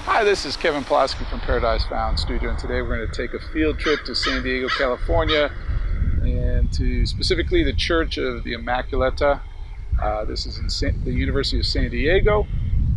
Hi, this is Kevin Pawlowski from Paradise Found Studio, and today we're going to take a field trip to San Diego, California, and to specifically the Church of the Immaculata. This is in the University of San Diego,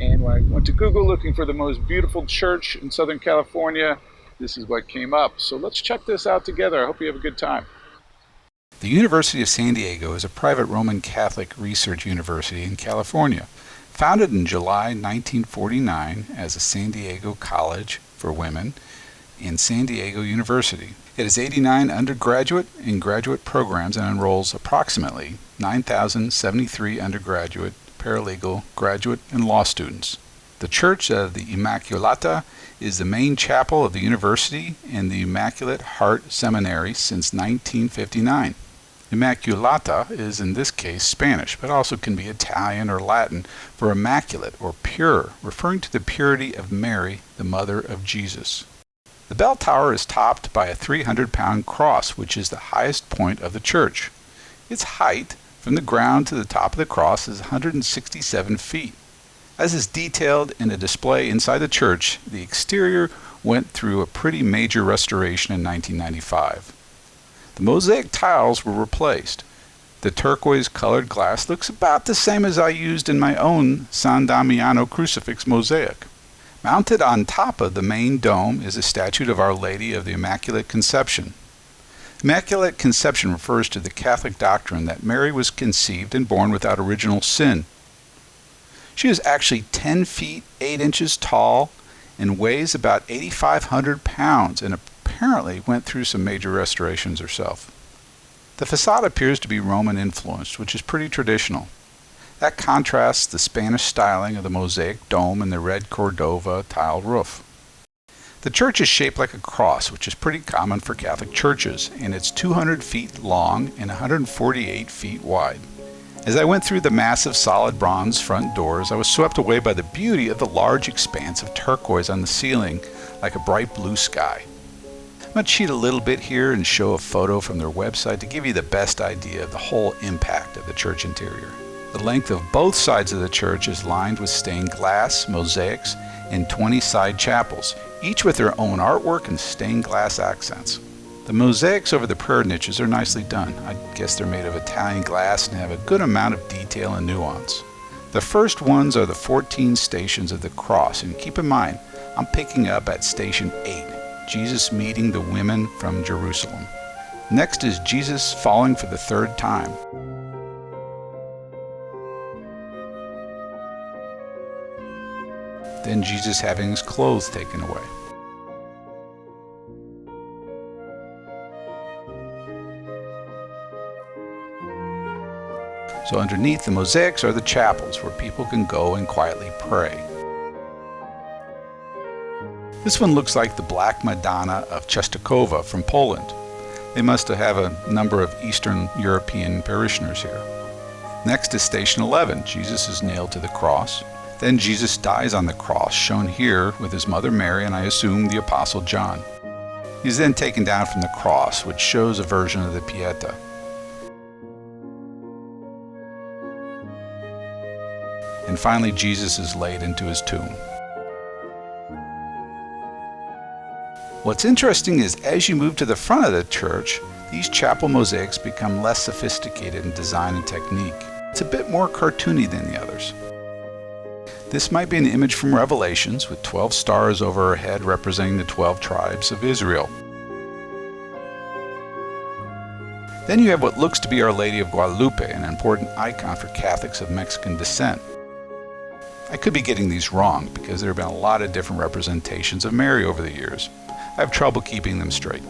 and when I went to Google looking for the most beautiful church in Southern California, this is what came up. So let's check this out together. I hope you have a good time. The University of San Diego is a private Roman Catholic research university in California. Founded in July 1949 as a San Diego College for Women and San Diego University. It has 89 undergraduate and graduate programs and enrolls approximately 9,073 undergraduate, paralegal, graduate, and law students. The Church of the Immaculata is the main chapel of the university and the Immaculate Heart Seminary since 1959. Immaculata is in this case Spanish, but also can be Italian or Latin for immaculate or pure, referring to the purity of Mary, the mother of Jesus. The bell tower is topped by a 300-pound cross, which is the highest point of the church. Its height from the ground to the top of the cross is 167 feet. As is detailed in a display inside the church, the exterior went through a pretty major restoration in 1995. The mosaic tiles were replaced. The turquoise-colored glass looks about the same as I used in my own San Damiano crucifix mosaic. Mounted on top of the main dome is a statue of Our Lady of the Immaculate Conception. Immaculate Conception refers to the Catholic doctrine that Mary was conceived and born without original sin. She is actually 10 feet 8 inches tall and weighs about 8,500 pounds and apparently went through some major restorations herself. The facade appears to be Roman influenced, which is pretty traditional. That contrasts the Spanish styling of the mosaic dome and the red Cordova tiled roof. The church is shaped like a cross, which is pretty common for Catholic churches, and it's 200 feet long and 148 feet wide. As I went through the massive solid bronze front doors, I was swept away by the beauty of the large expanse of turquoise on the ceiling, like a bright blue sky. I'm going to cheat a little bit here and show a photo from their website to give you the best idea of the whole impact of the church interior. The length of both sides of the church is lined with stained glass, mosaics, and 20 side chapels, each with their own artwork and stained glass accents. The mosaics over the prayer niches are nicely done. I guess they're made of Italian glass and have a good amount of detail and nuance. The first ones are the 14 stations of the cross, and keep in mind, I'm picking up at station 8. Jesus meeting the women from Jerusalem. Next is Jesus falling for the third time. Then Jesus having his clothes taken away. So underneath the mosaics are the chapels where people can go and quietly pray. This one looks like the Black Madonna of Czestochowa from Poland. They must have a number of Eastern European parishioners here. Next is Station 11. Jesus is nailed to the cross. Then Jesus dies on the cross, shown here with his mother Mary and I assume the Apostle John. He's then taken down from the cross, which shows a version of the Pieta. And finally, Jesus is laid into his tomb. What's interesting is as you move to the front of the church, these chapel mosaics become less sophisticated in design and technique. It's a bit more cartoony than the others. This might be an image from Revelations with 12 stars over her head representing the 12 tribes of Israel. Then you have what looks to be Our Lady of Guadalupe, an important icon for Catholics of Mexican descent. I could be getting these wrong because there have been a lot of different representations of Mary over the years. I have trouble keeping them straight.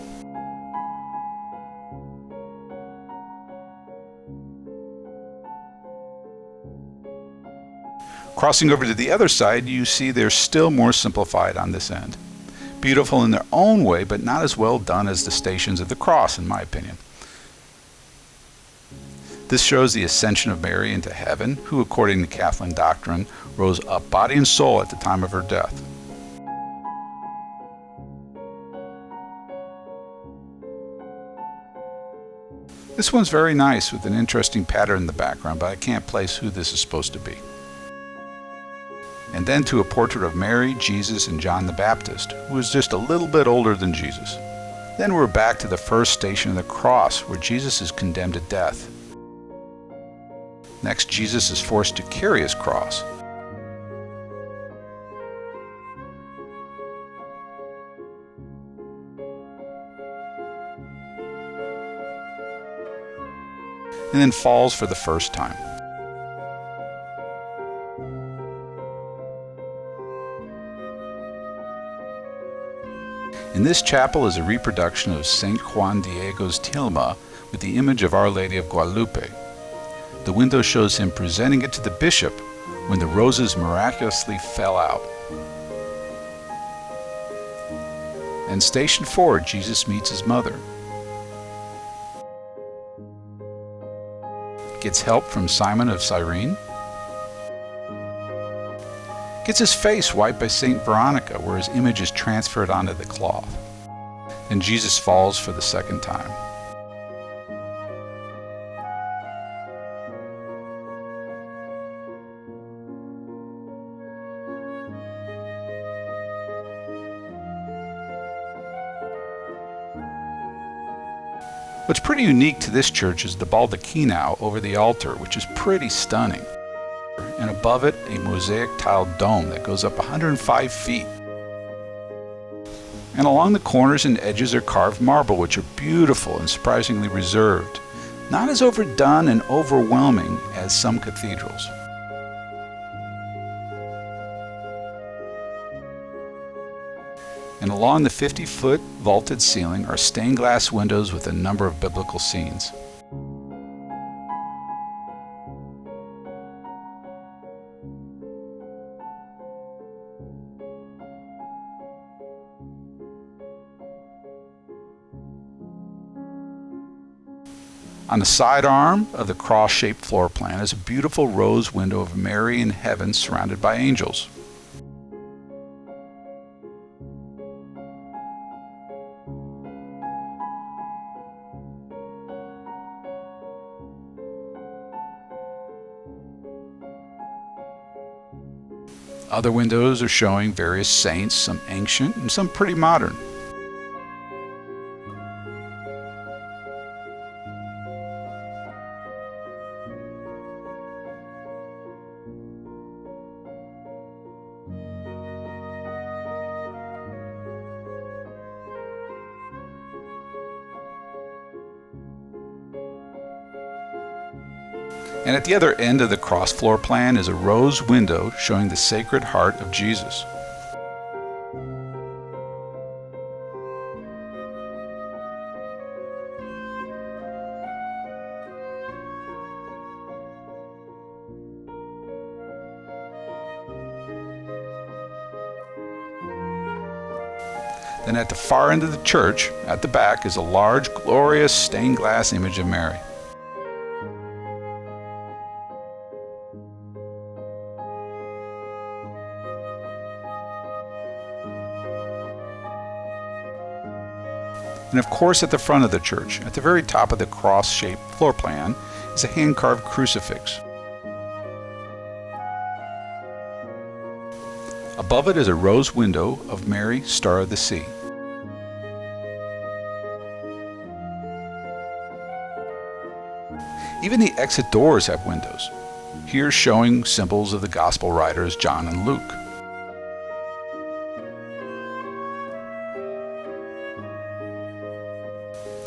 Crossing over to the other side, you see they're still more simplified on this end. Beautiful in their own way, but not as well done as the Stations of the Cross, in my opinion. This shows the ascension of Mary into heaven, who, according to Catholic doctrine, rose up body and soul at the time of her death. This one's very nice with an interesting pattern in the background, but I can't place who this is supposed to be. and then to a portrait of Mary, Jesus, and John the Baptist, who was just a little bit older than Jesus. Then we're back to the first station of the cross, where Jesus is condemned to death. Next, Jesus is forced to carry his cross. And then falls for the first time. In this chapel is a reproduction of St. Juan Diego's Tilma with the image of Our Lady of Guadalupe. The window shows him presenting it to the bishop when the roses miraculously fell out. And station 4, Jesus meets his mother. Gets help from Simon of Cyrene. Gets his face wiped by St. Veronica, where his image is transferred onto the cloth. And Jesus falls for the second time. What's pretty unique to this church is the baldachinao over the altar, which is pretty stunning. And above it, a mosaic tiled dome that goes up 105 feet. And along the corners and edges are carved marble, which are beautiful and surprisingly reserved, not as overdone and overwhelming as some cathedrals. And along the 50-foot vaulted ceiling are stained glass windows with a number of biblical scenes. On the side arm of the cross-shaped floor plan is a beautiful rose window of Marian Heaven surrounded by angels. Other windows are showing various saints, some ancient and some pretty modern. And at the other end of the cross floor plan is a rose window showing the Sacred Heart of Jesus. Then at the far end of the church, at the back, is a large, glorious stained glass image of Mary. And of course, at the front of the church, at the very top of the cross-shaped floor plan, is a hand-carved crucifix. Above it is a rose window of Mary, Star of the Sea. Even the exit doors have windows, here showing symbols of the Gospel writers John and Luke.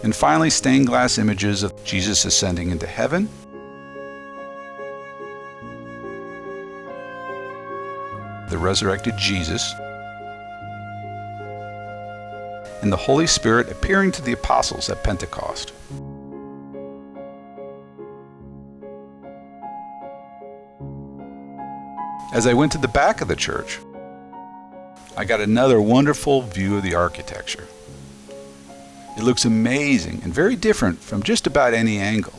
And finally, stained glass images of Jesus ascending into heaven, the resurrected Jesus, and the Holy Spirit appearing to the apostles at Pentecost. As I went to the back of the church, I got another wonderful view of the architecture. It looks amazing and very different from just about any angle.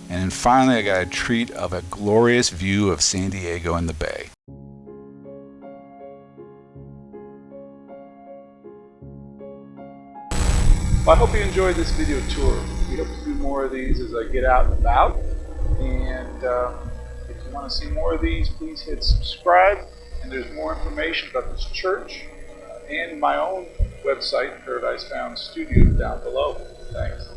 And then finally, I got a treat of a glorious view of San Diego and the bay. Well, I hope you enjoyed this video tour. We hope to do more of these as I get out and about. And if you want to see more of these, please hit subscribe. And there's more information about this church and my own website, Paradise Found Studio, down below. Thanks.